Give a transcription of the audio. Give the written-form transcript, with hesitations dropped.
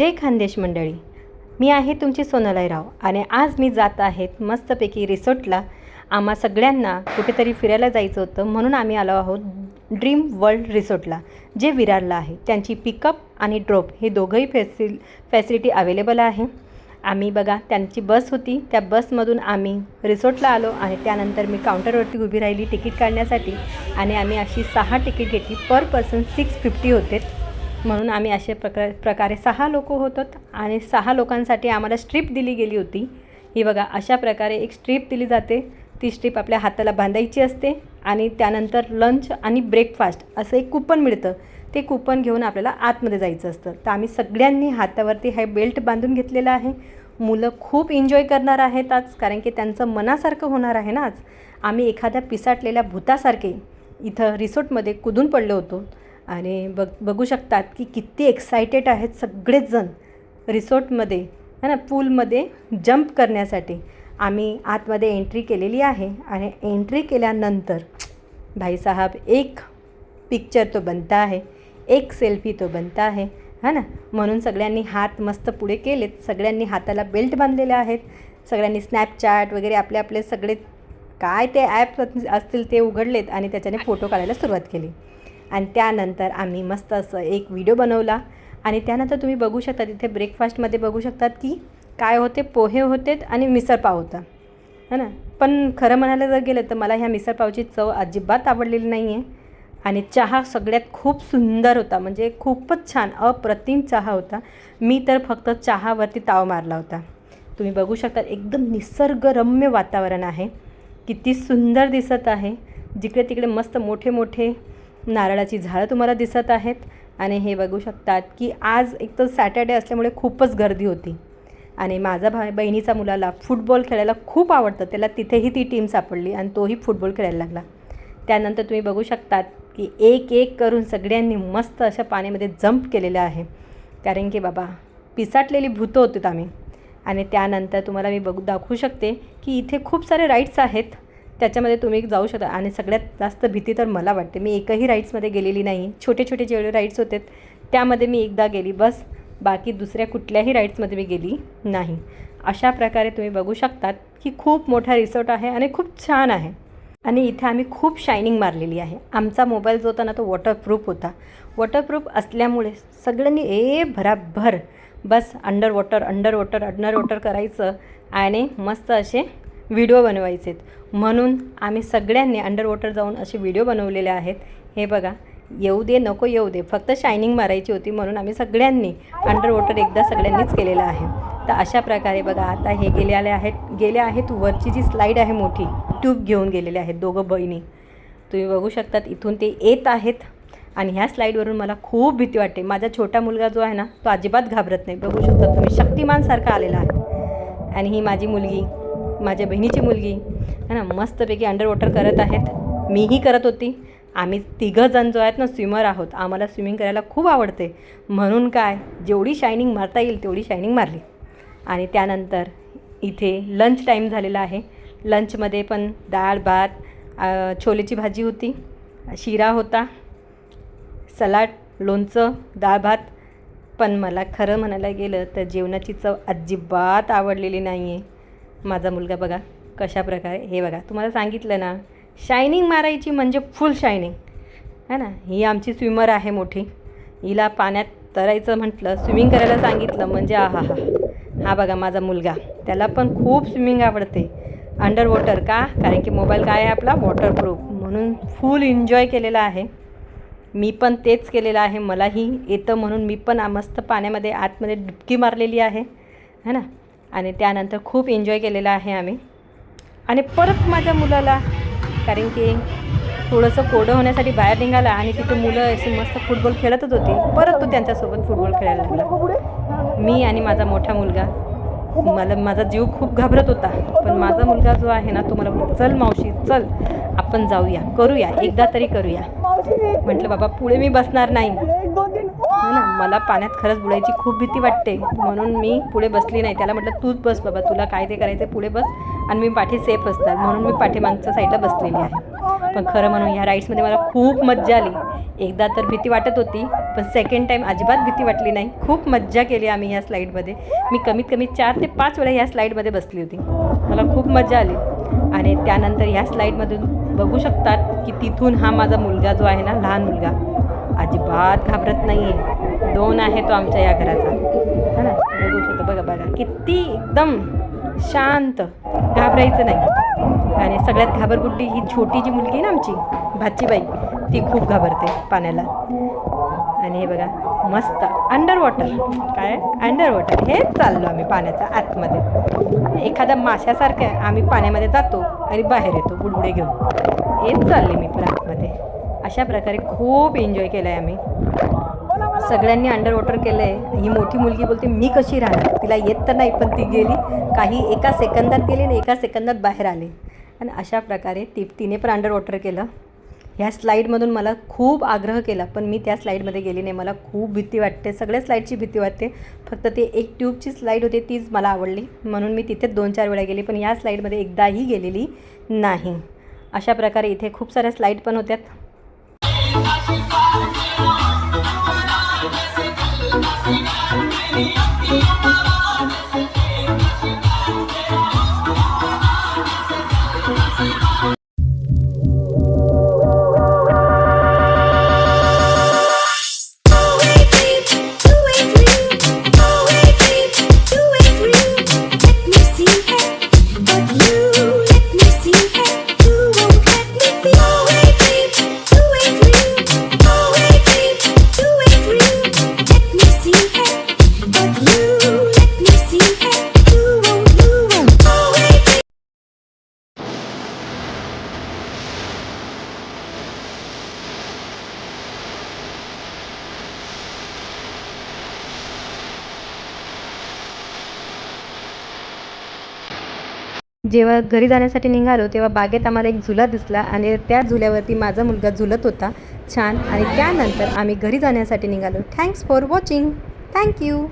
जय खानदेश मंडळी, मी आहे तुमची सोनाली राव आणि आज मी जात आहेत मस्तपैकी रिसॉर्टला. आम्हा सगळ्यांना कुठेतरी फिरायला जायचं होतं म्हणून आम्ही आलो आहोत ड्रीम वर्ल्ड रिसॉर्टला, जे विरारला आहे. त्यांची पिकअप आणि ड्रॉप हे दोघंही फॅसिलिटी अवेलेबल आहे. आम्ही बघा त्यांची बस होती, त्या बसमधून आम्ही रिसॉर्टला आलो आणि त्यानंतर मी काउंटरवरती उभी राहिली तिकीट काढण्यासाठी आणि आम्ही अशी 6 तिकीट घेतली. पर पर्सन 650 होते, म्हणून आम्ही अशा प्रकारे 6 लोक होतात आणि 6 लोकांसाठी आम्हाला स्ट्रीप दिली गेली होती. ही बघा अशा प्रकारे एक स्ट्रीप दिली जाते. ती स्ट्रीप आपल्या हाताला बांधायची असते आणि त्यानंतर लंच आणि ब्रेकफास्ट असं एक कुपन मिळतं. ते कुपन घेऊन आपल्याला आतमध्ये जायचं असतं. तर आम्ही सगळ्यांनी हातावरती हा बेल्ट बांधून घेतलेला आहे. मुलं खूप एन्जॉय करणार आहेत आज, कारण की त्यांचं मनासारखं होणार आहे ना आज. आम्ही एखाद्या पिसाटलेल्या भूतासारखे इथं रिसॉर्टमध्ये कुदून पडलो होतो आणि बघू शकतात की किती एक्सायटेड आहेत सगळेच जण रिसॉर्टमध्ये है ना, पूलमध्ये जंप करण्यासाठी. आम्ही आतमध्ये एंट्री केलेली आहे आणि एंट्री केल्यानंतर भाईसाहब एक पिक्चर तो बनता है, एक सेल्फी तो बनता है है ना. म्हणून सगळ्यांनी हात मस्त पुढे केलेत, सगळ्यांनी हाताला बेल्ट बांधलेले आहेत, सगळ्यांनी स्नॅपचॅट वगैरे आपले आपले सगळे काय ते ॲप असतील ते उघडलेत आणि त्याच्याने फोटो काढायला सुरुवात केली. आणि त्यानंतर आम्ही मस्त असं एक व्हिडिओ बनवला. आणि त्यानंतर तुम्ही बघू शकता तिथे ब्रेकफास्टमध्ये बघू शकतात की काय होते, पोहे होते आणि मिसळपाव होता है ना. पण खरं म्हणायला जर गेलं तर मला ह्या मिसळपावची चव अजिबात आवडलेली नाही आहे. आणि चहा सगळ्यात खूप सुंदर होता, म्हणजे खूपच छान अप्रतिम चहा होता. मी तर फक्त चहावरती ताव मारला होता. तुम्ही बघू शकता एकदम निसर्गरम्य वातावरण आहे, किती सुंदर दिसत आहे. जिकडे तिकडे मस्त मोठे मोठे नारळाची झाडं तुम्हाला दिसत आहेत. आणि हे बघू शकतात की आज एक तर सॅटर्डे असल्यामुळे खूपच गर्दी होती. आणि माझा बहिणीचा मुलाला फुटबॉल खेळायला खूप आवडतं, त्याला तिथेही ती टीम सापडली आणि तोही फुटबॉल खेळायला लागला. त्यानंतर तुम्ही बघू शकतात की एक एक करून सगळ्यांनी मस्त अशा पाण्यामध्ये जंप केलेलं आहे, कारण की बाबा पिसाटलेली भूतं होतीत आम्ही. आणि त्यानंतर तुम्हाला मी दाखवू शकते की इथे खूप सारे राईड्स आहेत, त्याच्यामध्ये तुम्ही जाऊ शकता. आणि सगळ्यात जास्त भीती तर मला वाटते, मी एकही राईड्समध्ये गेलेली नाही. छोटे छोटे जेवढे राईड्स होते त्यामध्ये मी एकदा गेली बस, बाकी दुसऱ्या कुठल्याही राईड्समध्ये मी गेली नाही. अशा प्रकारे तुम्ही बघू शकतात की खूप मोठा रिसॉर्ट आहे आणि खूप छान आहे. आणि इथे आम्ही खूप शायनिंग मारलेली आहे. आमचा मोबाईल जो होता ना तो वॉटरप्रूफ होता. वॉटरप्रूफ असल्यामुळे सगळ्यांनी भराभर बस अंडर वॉटर करायचं आणि मस्त असे व्हिडिओ बनवायचे. म्हणून आम्ही सगळ्यांनी अंडर वॉटर जाऊन असे व्हिडिओ बनवलेले आहेत. हे बघा, येऊ दे नको येऊ दे, फक्त शायनिंग मारायची होती म्हणून आम्ही सगळ्यांनी अंडर वॉटर एकदा सगळ्यांनीच केलेलं आहे. तर अशा प्रकारे बघा आता हे गेले आहेत वरची जी स्लाईड आहे मोठी ट्यूब घेऊन गेलेले आहेत दोघं बहिणी. तुम्ही बघू शकतात इथून ते येत आहेत. आणि ह्या स्लाईडवरून मला खूप भीती वाटते. माझा छोटा मुलगा जो आहे ना तो अजिबात घाबरत नाही. बघू शकता तुम्ही शक्तिमानसारखा आलेला आहे. आणि ही माझी मुलगी, माझ्या बहिणीची मुलगी है ना, मस्तपैकी अंडर वॉटर करत आहेत. मीही करत होती. आम्ही तिघंजण जो आहेत ना स्विमर आहोत, आम्हाला स्विमिंग करायला खूप आवडते. म्हणून काय जेवढी शायनिंग मारता येईल तेवढी शायनिंग मारली. आणि त्यानंतर इथे लंच टाईम झालेला आहे. लंचमध्ये पण डाळ भात, छोलेची भाजी होती, शिरा होता, सलाड, लोणचं, डाळ भात. पण मला खरं म्हणायला गेलं तर जेवणाची चव अजिबात आवडलेली नाही आहे. माझा मुलगा बघा कशा प्रकारे, हे बघा तुम्हाला सांगितलं ना शायनिंग मारायची म्हणजे फुल शायनिंग है ना. ही आमची स्विमर आहे मोठी, हिला पाण्यात तरायचं म्हटलं, स्विमिंग करायला सांगितलं म्हणजे हा बघा माझा मुलगा, त्याला पण खूप स्विमिंग आवडते अंडर वॉटर. का? कारण की मोबाईल काय आहे आपला वॉटरप्रूफ, म्हणून फुल एन्जॉय केलेला आहे. मी पण तेच केलेलं आहे, मलाही येतं म्हणून मी पण मस्त पाण्यामध्ये आतमध्ये डुबकी मारलेली आहे है ना. आणि त्यानंतर खूप एन्जॉय केलेला आहे आम्ही. आणि परत माझ्या मुलाला, कारण की थोडंसं कोरडं होण्यासाठी बाहेर निघाला आणि तिथे मुलं अशी मस्त फुटबॉल खेळतच होती, परत तो त्यांच्यासोबत फुटबॉल खेळायला लागला. मी आणि माझा मोठा मुलगा, माझा जीव खूप घाबरत होता, पण माझा मुलगा जो आहे ना तो मला बोलला चल मावशी चल आपण जाऊया, करूया एकदा तरी करूया. म्हटलं बाबा पुढे मी बसणार नाही है ना, मला पाण्यात खरंच बुडायची खूप भीती वाटते म्हणून मी पुढे बसली नाही. त्याला म्हटलं तूच बस बाबा, तुला काय ते करायचं पुढे बस आणि मी पाठी सेफ असणार, म्हणून मी पाठीमागच्या साईडला बसलेली आहे. पण खरं म्हणून ह्या राईड्समध्ये मला खूप मज्जा आली. एकदा तर भीती वाटत होती, पण सेकंड टाईम अजिबात भीती वाटली नाही. खूप मज्जा केली आम्ही ह्या स्लाईडमध्ये. मी कमीत कमी 4 ते 5 वेळा ह्या स्लाईडमध्ये बसली होती. मला खूप मजा आली. आणि त्यानंतर ह्या स्लाईडमधून बघू शकतात की तिथून हा माझा मुलगा जो आहे ना, लहान मुलगा, अजिबात घाबरत नाही आहे. 2 आहे तो आमच्या या घराचा, है ना. बघू शकतो, बघा किती एकदम शांत, घाबरायचं नाही. आणि सगळ्यात घाबरगुड्डी ही छोटी जी मुलगी आहे ना आमची भाचीबाई, ती खूप घाबरते पाण्याला. आणि हे बघा मस्त अंडर वॉटर, काय अंडर वॉटर, हेच चाललो आम्ही पाण्याच्या आतमध्ये. एखाद्या माशासारखं आम्ही पाण्यामध्ये जातो आणि बाहेर येतो बुडबुडे घेऊन. हेच चालले मी पण आतमध्ये. अशा प्रकारे खूप एन्जॉय केलं आहे आम्ही. सगळ्यांनी अंडर वॉटर केलं आहे. ही मोठी मुलगी बोलते मी कशी राहणार, तिला येत तर नाही, पण ती गेली. काही एका सेकंदात गेली आणि एका सेकंदात बाहेर आले. आणि अशा प्रकारे तिने पण अंडर वॉटर केलं. ह्या स्लाईडमधून मला खूप आग्रह केला, पण मी त्या स्लाईडमध्ये गेली नाही. मला खूप भीती वाटते, सगळ्या स्लाईडची भीती वाटते. फक्त ते एक ट्यूबची स्लाईड होती तीच मला आवडली, म्हणून मी तिथे 2-4 वेळा गेली, पण या स्लाईडमध्ये एकदाही गेलेली नाही. अशा प्रकारे इथे खूप साऱ्या स्लाईड पण होत्यात. जेव्हा घरी जाण्यासाठी निघालो तेव्हा बागेत आम्हाला एक झुला दिसला आणि त्या झुल्यावरती माझा मुलगा झुलत होता छान. आणि त्यानंतर आम्ही घरी जाण्यासाठी निघालो. Thanks for watching. थँक्यू.